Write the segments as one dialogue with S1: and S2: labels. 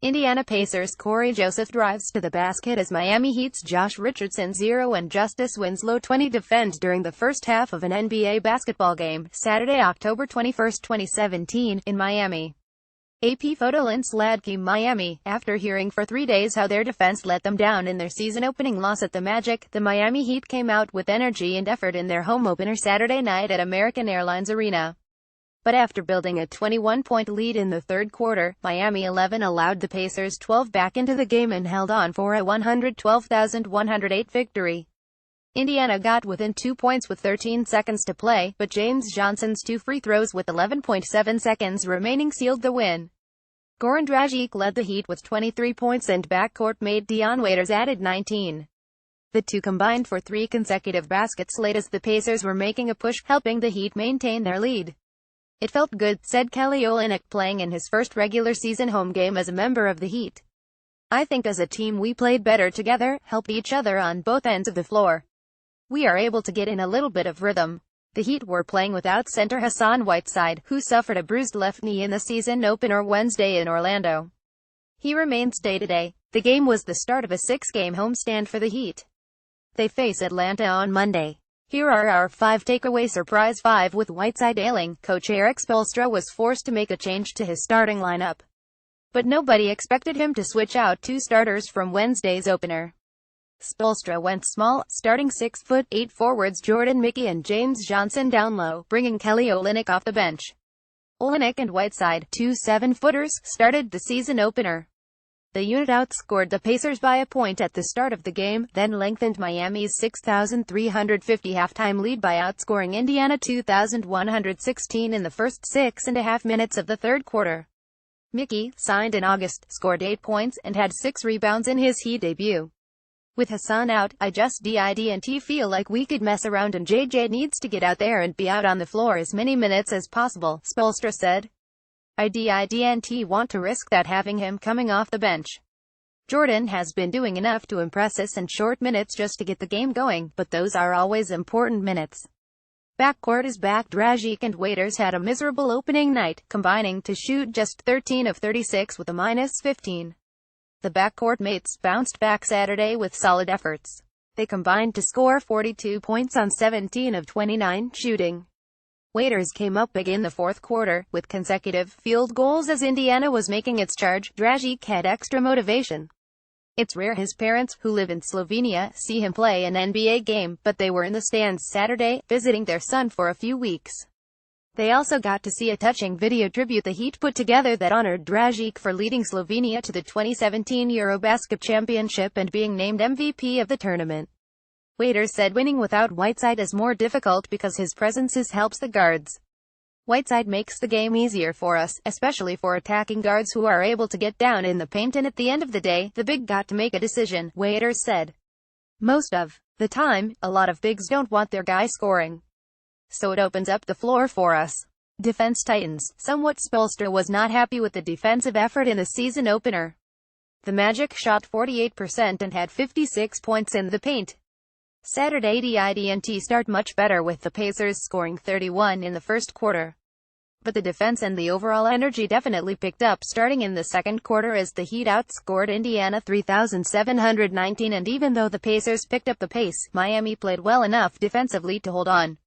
S1: Indiana Pacers' Cory drives to the basket as Miami Heat's Josh Richardson 0 and Justise Winsl 20 defend during the first half of an NBA basketball game, Saturday, October 21, 2017, in Miami. AP photo links Ladkey Miami. After hearing for 3 days how their defense let them down in their season-opening loss at the Magic, the Miami Heat came out with energy and effort in their home opener Saturday night at American Airlines Arena. But after building a 21-point lead in the third quarter, Miami 11 allowed the Pacers 12 back into the game and held on for a 112,108 victory. Indiana got within 2 points with 13 seconds to play, but James Johnson's 2 free throws with 11.7 seconds remaining sealed the win. Goran Dragic led the Heat with 23 points and backcourt mate Dion added 19. The two combined for 3 consecutive baskets late as the Pacers were making a push, helping the Heat maintain their lead. "It felt good," said Kelly Olynyk, playing in his first regular season home game as a member of the Heat. "I think as a team we played better together, helped each other on both ends of the floor. We are able to get in a little bit of rhythm." The Heat were playing without center Hassan Whiteside, who suffered a bruised left knee in the season opener Wednesday in Orlando. He remains day-to-day. The game was the start of a 6-game homestand for the Heat. They face Atlanta on Monday. Here are our 5 takeaway surprise 5 with Whiteside ailing. Coach Erik Spoelstra was forced to make a change to his starting lineup. But nobody expected him to switch out 2 starters from Wednesday's opener. Spoelstra went small, starting 6'8" forwards Jordan Mickey and James Johnson down low, bringing Kelly Olynyk off the bench. Olynyk and Whiteside, 2 7-footers, started the season opener. The unit outscored the Pacers by a point at the start of the game, then lengthened Miami's 6,350 halftime lead by outscoring Indiana 2,116 in the first 6.5 minutes of the third quarter. Mickey, signed in August, scored 8 points, and had 6 rebounds in his Heat debut. "With Hassan out, I just didn't feel like we could mess around and JJ needs to get out there and be out on the floor as many minutes as possible," Spoelstra said. "I didn't want to risk that having him coming off the bench. Jordan has been doing enough to impress us in short minutes just to get the game going, but those are always important minutes." Backcourt is back. Dragic and Waiters had a miserable opening night, combining to shoot just 13 of 36 with a -15. The backcourt mates bounced back Saturday with solid efforts. They combined to score 42 points on 17 of 29 shooting. Waiters came up big in the fourth quarter, with consecutive field goals as Indiana was making its charge. Dragic had extra motivation. It's rare his parents, who live in Slovenia, see him play an NBA game, but they were in the stands Saturday, visiting their son for a few weeks. They also got to see a touching video tribute the Heat put together that honored Dragic for leading Slovenia to the 2017 Eurobasket Championship and being named MVP of the tournament. Waiters said winning without Whiteside is more difficult because his presence helps the guards. "Whiteside makes the game easier for us, especially for attacking guards who are able to get down in the paint, and at the end of the day, the big got to make a decision," Waiters said. "Most of the time, a lot of bigs don't want their guy scoring. So it opens up the floor for us. Defense tightens somewhat." Spoelstra was not happy with the defensive effort in the season opener. The Magic shot 48% and had 56 points in the paint. Saturday didn't start much better, with the Pacers scoring 31 in the first quarter. But the defense and the overall energy definitely picked up starting in the second quarter as the Heat outscored Indiana 3,719, and even though the Pacers picked up the pace, Miami played well enough defensively to hold on.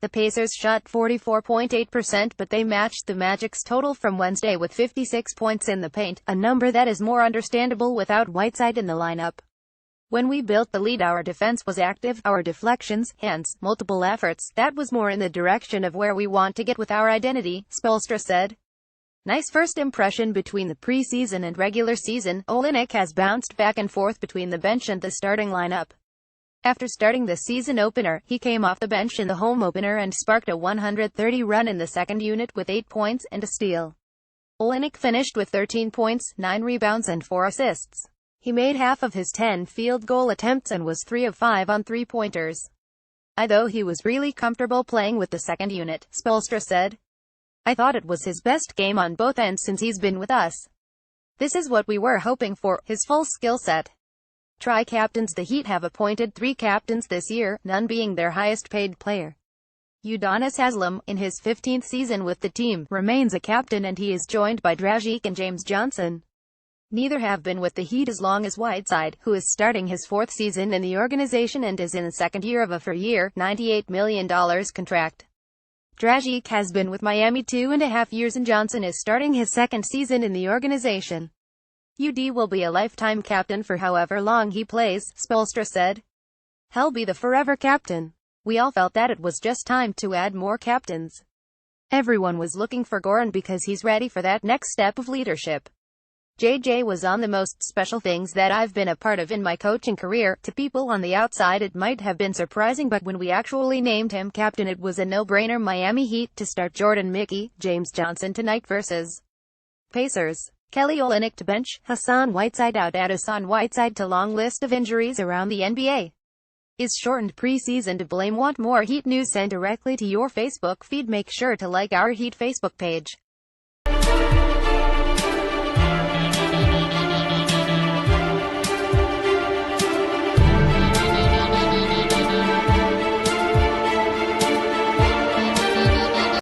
S1: The Pacers shot 44.8%, but they matched the Magic's total from Wednesday with 56 points in the paint, a number that is more understandable without Whiteside in the lineup. "When we built the lead, our defense was active, our deflections, hands, multiple efforts, that was more in the direction of where we want to get with our identity," Spoelstra said. "Nice first impression between the preseason and regular season." Olynyk has bounced back and forth between the bench and the starting lineup. After starting the season opener, he came off the bench in the home opener and sparked a 130 run in the second unit with 8 points and a steal. Olynyk finished with 13 points, 9 rebounds and 4 assists. He made half of his 10 field goal attempts and was 3 of 5 on 3-pointers. Though he was really comfortable playing with the second unit," Spoelstra said. "I thought it was his best game on both ends since he's been with us. This is what we were hoping for, his full skill set." Tri-captains. The Heat have appointed 3 captains this year, none being their highest-paid player. Udonis Haslem, in his 15th season with the team, remains a captain, and he is joined by Dragic and James Johnson. Neither have been with the Heat as long as Whiteside, who is starting his fourth season in the organization and is in the second year of a four-year, $98 million contract. Dragic has been with Miami 2.5 years and Johnson is starting his second season in the organization. UD will be a lifetime captain for however long he plays, Spoelstra said. He'll be the forever captain. We all felt that it was just time to add more captains. Everyone was looking for Goran because he's ready for that next step of leadership. JJ was on the most special things that I've been a part of in my coaching career. To people on the outside it might have been surprising, but when we actually named him captain it was a no-brainer. Miami Heat to start Jordan Mickey, James Johnson tonight versus Pacers. Kelly Olynyk to bench, Hassan Whiteside out. Add Hassan Whiteside to long list of injuries around the NBA. Is shortened preseason to blame? Want more Heat news sent directly to your Facebook feed? Make sure to like our Heat Facebook page.